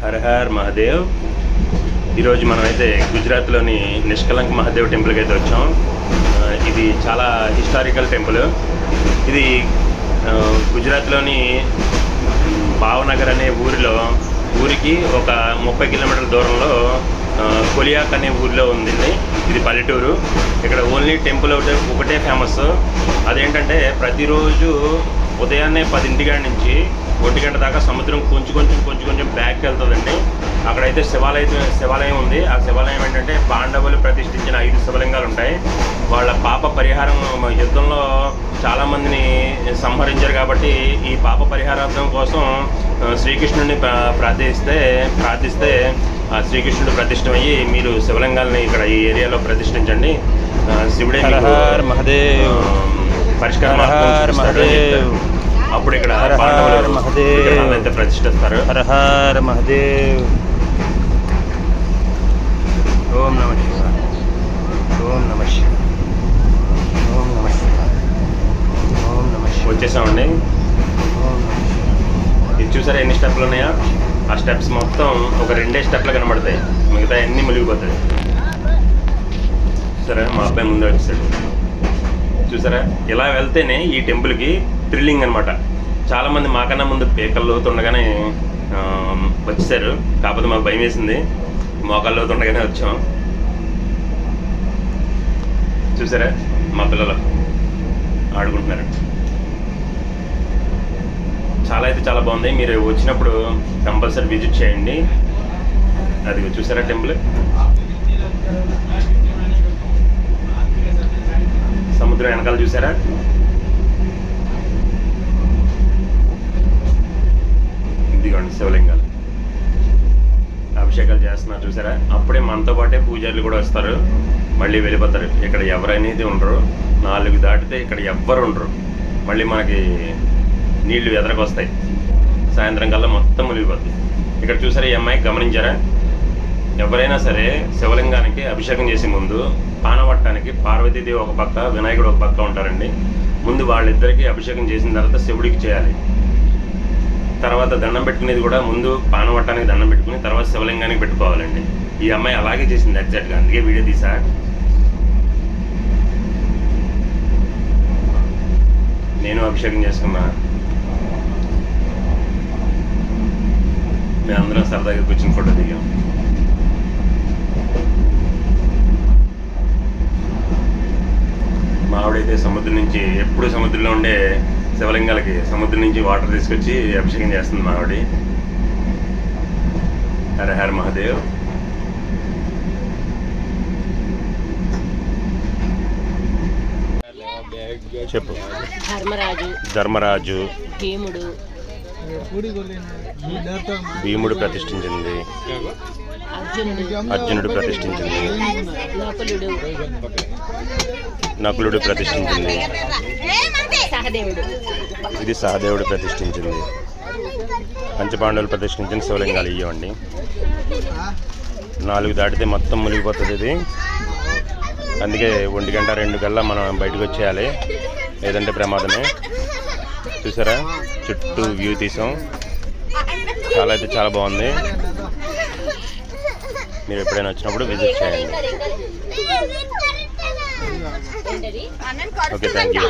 హర her Mahadev. ఈరోజు మనమైతే గుజరాత్లోని నిష్కలంక్ మహాదేవ్ టెంపుల్కి అయితే వచ్చాం. ఇది చాలా హిస్టారికల్ టెంపుల్. ఇది గుజరాత్లోని భావనగర్ అనే ఊరికి ఒక 30 కిలోమీటర్ల దూరంలో కొలియాక్ అనే ఊరిలో ఉంది. ఇది పల్లెటూరు. ఇక్కడ ఓన్లీ టెంపుల్ ఒకటే ఫేమస్. అదేంటంటే ప్రతిరోజు ఉదయాన్నే 10 నుంచి 1 గంట దాకా సముద్రం కొంచెం బ్యాక్కి వెళ్తుందండి. అక్కడైతే శివాలయం ఉంది. ఆ శివాలయం ఏంటంటే పాండవులు ప్రతిష్ఠించిన 5 శివలింగాలు ఉంటాయి. వాళ్ళ పాప పరిహారం యుద్ధంలో చాలామందిని సంహరించారు కాబట్టి ఈ పాప పరిహారార్థం కోసం శ్రీకృష్ణుడిని ప్రార్థిస్తే ఆ శ్రీకృష్ణుడు ప్రతిష్టమయ్యి మీరు శివలింగాలని ఇక్కడ ఈ ఏరియాలో ప్రతిష్ఠించండి, శివుడే పరిష్కారం అప్పుడు ఇక్కడ పాండవులు ప్రతిష్ఠిస్తారు. హర హర మహాదేవ్. ఓం నమః శివాయ. ఓం నమః శివాయ. ఓం నమః శివాయ. ఓం నమః శివాయ. వచ్చేసామండి. ఇది చూసారా ఎన్ని స్టెప్లు ఉన్నాయా? ఆ స్టెప్స్ మొత్తం ఒక 2 స్టెప్లు కనబడతాయి, మిగతా అన్నీ మునిగిపోతాయి. సరే, మా అబ్బాయి ముందే వచ్చాడు. చూసారా, ఇలా వెళ్తేనే ఈ టెంపుల్కి థ్రిల్లింగ్ అనమాట. చాలామంది మాకన్నా ముందు పీకల్లోతుండగానే వచ్చేసారు. కాకపోతే మాకు భయం వేసింది, మోకాల్లోతుండగానే వచ్చాం. చూసారా మా పిల్లలు ఆడుకుంటున్నారు. చాలా బాగుంది. మీరు వచ్చినప్పుడు కంపల్సరీ విజిట్ చేయండి. అది చూసారా టెంపుల్. సముద్రం వెనకాల చూసారా? ఇదిగోండి శివలింగాలు, అభిషేకాలు చేస్తున్నారు చూసారా? అప్పుడే మనతో పాటే పూజారులు కూడా వస్తారు, మళ్ళీ వెళ్ళిపోతారు. ఇక్కడ ఎవరనేది ఉండరు. 4 దాటితే ఇక్కడ ఎవ్వరు ఉండరు. మళ్ళీ మనకి నీళ్లు ఎదరకొస్తాయి. సాయంత్రం కల్లా మొత్తం మునిగిపోతుంది. ఇక్కడ చూసారా ఈ అమ్మాయి గమనించారా? ఎవరైనా సరే శివలింగానికి అభిషేకం చేసే ముందు పానవట్టానికి పార్వతీదేవి ఒక పక్క, వినాయకుడు ఒక పక్క ఉంటారండి. ముందు వాళ్ళిద్దరికీ అభిషేకం చేసిన తర్వాత శివుడికి చేయాలి. తర్వాత దండం పెట్టుకునేది కూడా ముందు పానవట్టానికి దండం పెట్టుకుని తర్వాత శివలింగానికి పెట్టుకోవాలండి. ఈ అమ్మాయి అలాగే చేసింది ఎగ్జాక్ట్గా, అందుకే వీడియో తీసా. నేను అభిషేకం చేసుకున్నా. మేమందరం సరదాగా కూర్చుని ఫోటో దిగాం. మా ఆవిడైతే సముద్రం నుంచి, ఎప్పుడు సముద్రంలో ఉండే శివలింగాలకి సముద్రం నుంచి వాటర్ తీసుకొచ్చి అభిషేకం చేస్తుంది మా ఆవిడ. హర హర మహాదేవ్. చెప్పు. ధర్మరాజు భీముడు ప్రతిష్ఠించింది, అర్జునుడు ప్రతిష్ఠించింది, నకులుడు ప్రతిష్ఠించింది, ఇది సహదేవుడు ప్రతిష్ఠించింది. పంచపాండవులు ప్రతిష్ఠించిన శివలింగాలు ఇవ్వండి. 4 దాటితే మొత్తం మునిగిపోతుంది ఇది. అందుకే 1 గంట 2 కల్లా మనం బయటకు వచ్చేయాలి, లేదంటే ప్రమాదమే. చూసారా చుట్టూ వ్యూ తీసాం. చాలా బాగుంది. మీరు ఎప్పుడైనా వచ్చినప్పుడు విజిట్ చేయండి. Okay, thank you.